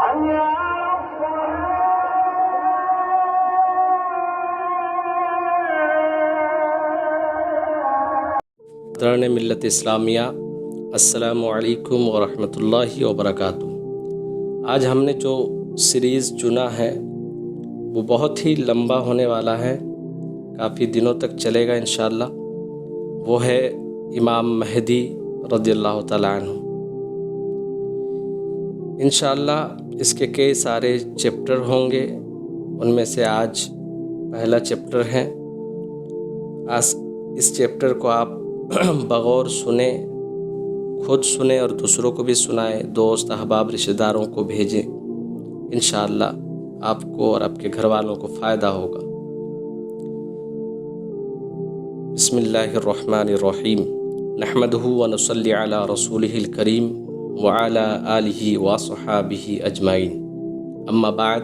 دارن ملت اسلامیہ، السلام علیکم ورحمۃ اللہ وبرکاتہ۔ آج ہم نے جو سیریز چنا ہے وہ بہت ہی لمبا ہونے والا ہے، کافی دنوں تک چلے گا انشاءاللہ۔ وہ ہے امام مہدی رضی اللہ تعالیٰ عنہ۔ انشاءاللہ اس کے کئی سارے چیپٹر ہوں گے، ان میں سے آج پہلا چیپٹر ہے۔ اس چیپٹر کو آپ بغور سنیں، خود سنیں اور دوسروں کو بھی سنائیں، دوست احباب رشتہ داروں کو بھیجیں۔ انشاءاللہ آپ کو اور آپ کے گھر والوں کو فائدہ ہوگا۔ بسم اللہ الرحمن الرحیم، نحمدہ ونصلی علی رسولہ الکریم وعلی آلہ وصحابہ اجمعین، اما بعد۔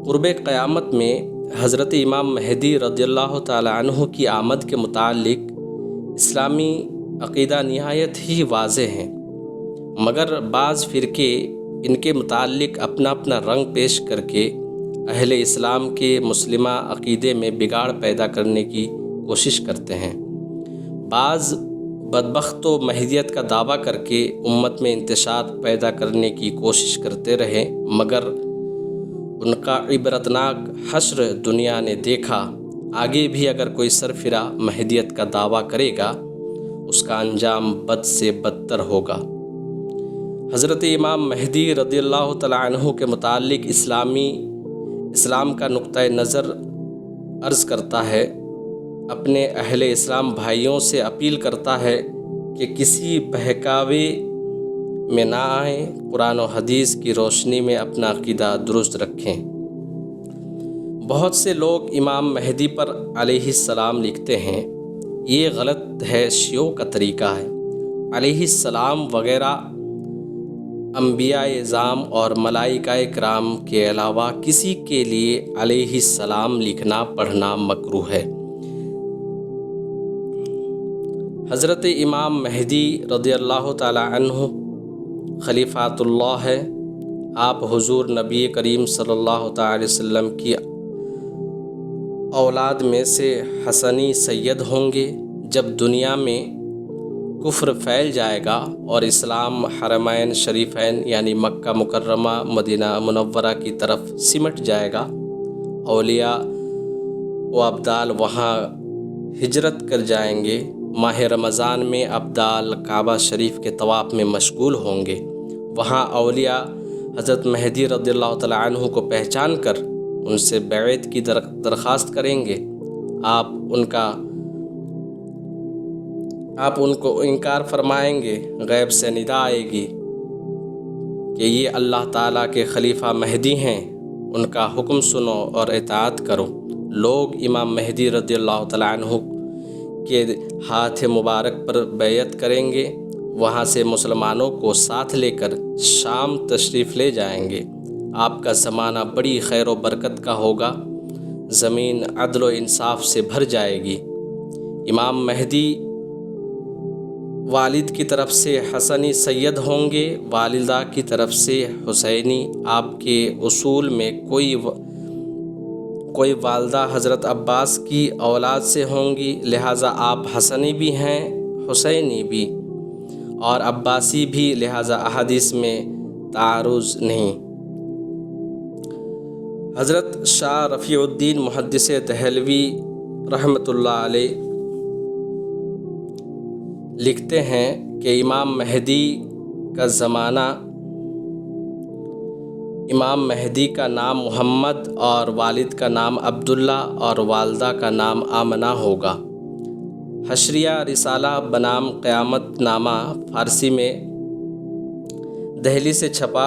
قرب قیامت میں حضرت امام مہدی رضی اللہ تعالی عنہ کی آمد کے متعلق اسلامی عقیدہ نہایت ہی واضح ہیں، مگر بعض فرقے ان کے متعلق اپنا اپنا رنگ پیش کر کے اہل اسلام کے مسلمہ عقیدے میں بگاڑ پیدا کرنے کی کوشش کرتے ہیں۔ بعض بدبخت تو مہدیت کا دعویٰ کر کے امت میں انتشار پیدا کرنے کی کوشش کرتے رہے، مگر ان کا عبرتناک حشر دنیا نے دیکھا۔ آگے بھی اگر کوئی سرفرا مہدیت کا دعویٰ کرے گا، اس کا انجام بد سے بدتر ہوگا۔ حضرت امام مہدی رضی اللہ تعالیٰ عنہ کے متعلق اسلام کا نقطۂ نظر عرض کرتا ہے، اپنے اہل اسلام بھائیوں سے اپیل کرتا ہے کہ کسی بہکاوے میں نہ آئیں، قرآن و حدیث کی روشنی میں اپنا عقیدہ درست رکھیں۔ بہت سے لوگ امام مہدی پر علیہ السلام لکھتے ہیں، یہ غلط ہے، شیعوں کا طریقہ ہے۔ علیہ السلام وغیرہ انبیاء اعظام اور ملائکہ کرام کے علاوہ کسی کے لیے علیہ السلام لکھنا پڑھنا مکروہ ہے۔ حضرت امام مہدی رضی اللہ تعالی عنہ خلیفۃ اللہ ہے۔ آپ حضور نبی کریم صلی اللہ تعالی علیہ وسلم کی اولاد میں سے حسنی سید ہوں گے۔ جب دنیا میں کفر پھیل جائے گا اور اسلام حرمین شریفین یعنی مکہ مکرمہ مدینہ منورہ کی طرف سمٹ جائے گا، اولیاء و ابدال وہاں ہجرت کر جائیں گے۔ ماہ رمضان میں ابدال کعبہ شریف کے طواف میں مشغول ہوں گے۔ وہاں اولیاء حضرت مہدی رضی اللہ تعالیٰ عنہ کو پہچان کر ان سے بیعت کی درخواست کریں گے۔ آپ ان کو انکار فرمائیں گے۔ غیب سے ندا آئے گی کہ یہ اللہ تعالیٰ کے خلیفہ مہدی ہیں، ان کا حکم سنو اور اطاعت کرو۔ لوگ امام مہدی رضی اللہ تعالیٰ عنہ کے ہاتھ مبارک پر بیعت کریں گے۔ وہاں سے مسلمانوں کو ساتھ لے کر شام تشریف لے جائیں گے۔ آپ کا زمانہ بڑی خیر و برکت کا ہوگا، زمین عدل و انصاف سے بھر جائے گی۔ امام مہدی والد کی طرف سے حسنی سید ہوں گے، والدہ کی طرف سے حسینی۔ آپ کے اصول میں کوئی والدہ حضرت عباس کی اولاد سے ہوں گی، لہٰذا آپ حسنی بھی ہیں، حسینی بھی اور عباسی بھی، لہٰذا احادیث میں تعارض نہیں۔ حضرت شاہ رفیع الدین محدث دہلوی رحمۃ اللہ علیہ لکھتے ہیں کہ امام مہدی کا زمانہ، امام مہدی کا نام محمد اور والد کا نام عبداللہ اور والدہ کا نام آمنہ ہوگا۔ حشریہ رسالہ بنام قیامت نامہ فارسی میں دہلی سے چھپا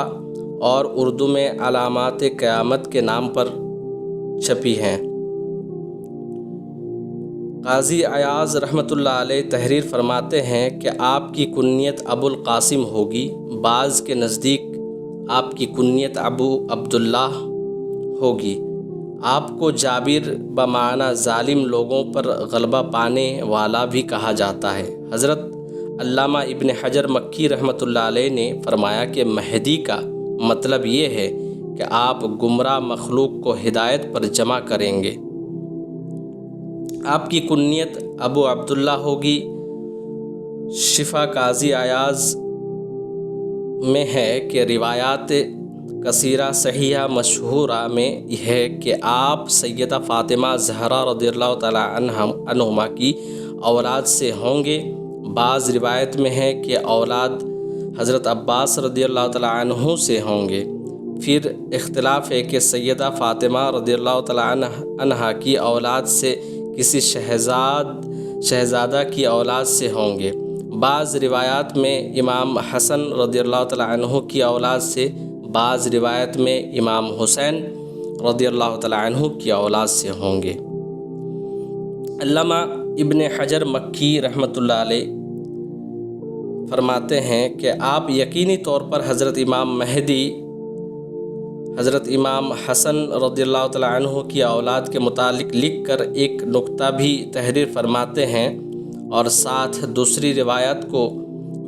اور اردو میں علامات قیامت کے نام پر چھپی ہیں۔ قاضی ایاز رحمۃ اللہ علیہ تحریر فرماتے ہیں کہ آپ کی کنیت ابو القاسم ہوگی، بعض کے نزدیک آپ کی کنیت ابو عبداللہ ہوگی۔ آپ کو جابر بمعنی ظالم لوگوں پر غلبہ پانے والا بھی کہا جاتا ہے۔ حضرت علامہ ابن حجر مکی رحمۃ اللہ علیہ نے فرمایا کہ مہدی کا مطلب یہ ہے کہ آپ گمراہ مخلوق کو ہدایت پر جمع کریں گے۔ آپ کی کنیت ابو عبداللہ ہوگی۔ شفا قاضی ایاز میں ہے کہ روایات کثیرہ صحیحہ مشہورہ میں یہ ہے کہ آپ سیدہ فاطمہ زہرا رضی اللہ تعالی عنہما کی اولاد سے ہوں گے۔ بعض روایت میں ہے کہ اولاد حضرت عباس رضی اللہ تعالی عنہ سے ہوں گے۔ پھر اختلاف ہے کہ سیدہ فاطمہ رضی اللہ تعالی عنہا کی اولاد سے کسی شہزادہ کی اولاد سے ہوں گے۔ بعض روایات میں امام حسن رضی اللہ تعالی عنہ کی اولاد سے، بعض روایت میں امام حسین رضی اللہ تعالی عنہ کی اولاد سے ہوں گے۔ علامہ ابن حجر مکی رحمۃ اللہ علیہ فرماتے ہیں کہ آپ یقینی طور پر حضرت امام مہدی، حضرت امام حسن رضی اللہ تعالی عنہ کی اولاد کے متعلق لکھ کر ایک نکتہ بھی تحریر فرماتے ہیں اور ساتھ دوسری روایت کو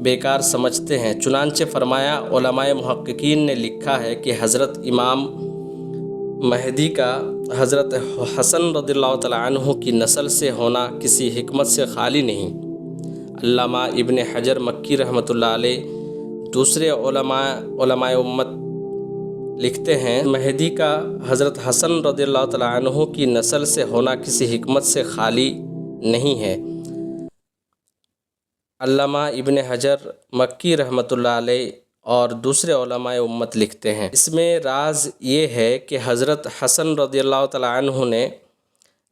بیکار سمجھتے ہیں۔ چنانچہ فرمایا، علماء محققین نے لکھا ہے کہ حضرت امام مہدی کا حضرت حسن رضی اللہ تعالی عنہ کی نسل سے ہونا کسی حکمت سے خالی نہیں۔ علامہ ابن حجر مکی رحمۃ اللہ علیہ دوسرے علماء امت لکھتے ہیں، مہدی کا حضرت حسن رضی اللہ تعالی عنہ کی نسل سے ہونا کسی حکمت سے خالی نہیں ہے۔ علامہ ابن حجر مکی رحمۃ اللہ علیہ اور دوسرے علماء امت لکھتے ہیں، اس میں راز یہ ہے کہ حضرت حسن رضی اللہ تعالی عنہ نے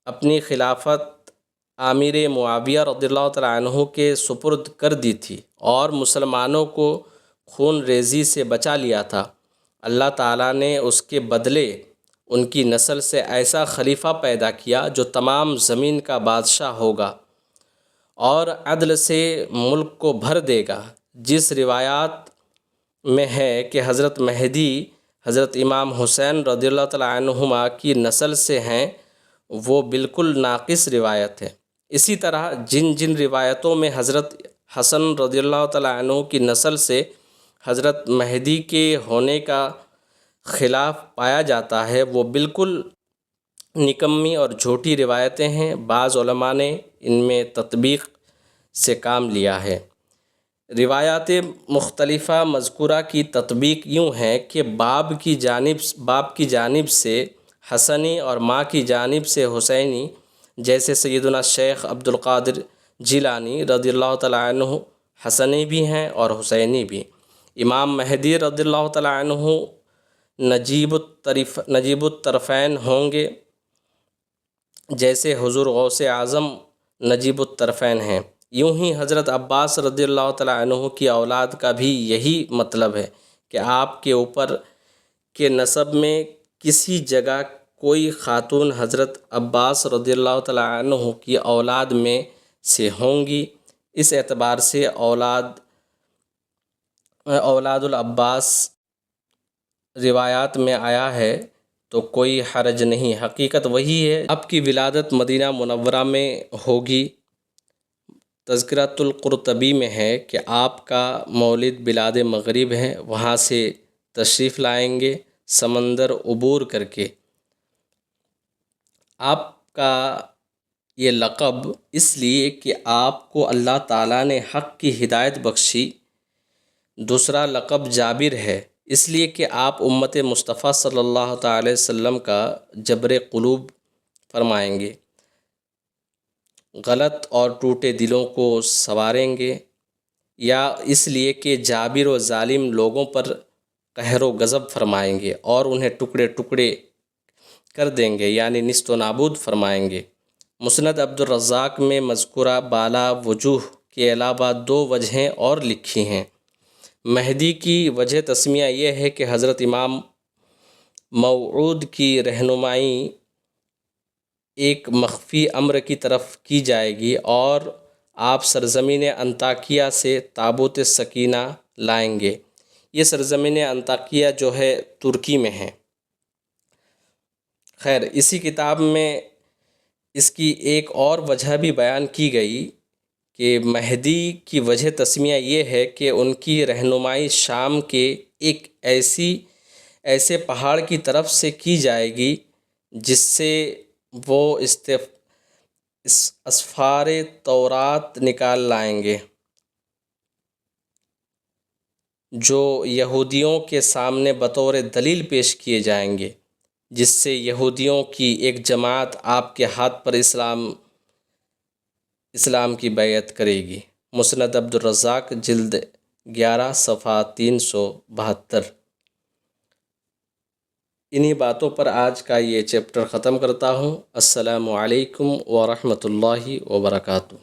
اپنی خلافت امیر معاویہ رضی اللہ تعالی عنہ کے سپرد کر دی تھی اور مسلمانوں کو خون ریزی سے بچا لیا تھا۔ اللہ تعالیٰ نے اس کے بدلے ان کی نسل سے ایسا خلیفہ پیدا کیا جو تمام زمین کا بادشاہ ہوگا اور عدل سے ملک کو بھر دے گا۔ جس روایات میں ہے کہ حضرت مہدی حضرت امام حسین رضی اللہ تعالی عنہما کی نسل سے ہیں، وہ بالکل ناقص روایت ہے۔ اسی طرح جن روایتوں میں حضرت حسن رضی اللہ تعالی عنہ کی نسل سے حضرت مہدی کے ہونے کا خلاف پایا جاتا ہے، وہ بالکل نکمی اور جھوٹی روایتیں ہیں۔ بعض علماء نے ان میں تطبیق سے کام لیا ہے۔ روایات مختلفہ مذکورہ کی تطبیق یوں ہے کہ باپ کی جانب سے حسنی اور ماں کی جانب سے حسینی، جیسے سیدنا شیخ عبد القادر جیلانی رضی اللہ تعالی عنہ حسنی بھی ہیں اور حسینی بھی۔ امام مہدی رضی اللہ تعالی عنہ نجیب الطرفین ہوں گے، جیسے حضور غوث اعظم نجیب الطرفین ہیں۔ یوں ہی حضرت عباس رضی اللہ تعالی عنہ کی اولاد کا بھی یہی مطلب ہے کہ آپ کے اوپر کے نسب میں کسی جگہ کوئی خاتون حضرت عباس رضی اللہ تعالی عنہ کی اولاد میں سے ہوں گی۔ اس اعتبار سے اولاد العباس روایات میں آیا ہے تو کوئی حرج نہیں، حقیقت وہی ہے۔ آپ کی ولادت مدینہ منورہ میں ہوگی۔ تذکرۃ القرطبی میں ہے کہ آپ کا مولد بلاد مغرب ہے، وہاں سے تشریف لائیں گے سمندر عبور کر کے۔ آپ کا یہ لقب اس لیے کہ آپ کو اللہ تعالیٰ نے حق کی ہدایت بخشی۔ دوسرا لقب جابر ہے، اس لیے کہ آپ امت مصطفیٰ صلی اللہ تعالی وسلم کا جبر قلوب فرمائیں گے، غلط اور ٹوٹے دلوں کو سنواریں گے، یا اس لیے کہ جابر و ظالم لوگوں پر قہر و غضب فرمائیں گے اور انہیں ٹکڑے ٹکڑے کر دیں گے، یعنی نیست و نابود فرمائیں گے۔ مسند عبد الرزاق میں مذکورہ بالا وجوہ کے علاوہ 2 وجہیں اور لکھی ہیں۔ مہدی کی وجہ تسمیہ یہ ہے کہ حضرت امام موعود کی رہنمائی ایک مخفی امر کی طرف کی جائے گی اور آپ سرزمین انطاکیہ سے تابوت سکینہ لائیں گے۔ یہ سرزمین انطاکیہ جو ہے ترکی میں ہے۔ خیر، اسی کتاب میں اس کی ایک اور وجہ بھی بیان کی گئی کہ مہدی کی وجہ تسمیہ یہ ہے کہ ان کی رہنمائی شام کے ایک ایسے پہاڑ کی طرف سے کی جائے گی جس سے وہ اسفار تورات نکال لائیں گے، جو یہودیوں کے سامنے بطور دلیل پیش کیے جائیں گے، جس سے یہودیوں کی ایک جماعت آپ کے ہاتھ پر اسلام کی بیعت کرے گی۔ مسند عبدالرزاق جلد 11 صفحہ 372۔ انہی باتوں پر آج کا یہ چیپٹر ختم کرتا ہوں۔ السلام علیکم ورحمۃ اللہ وبرکاتہ۔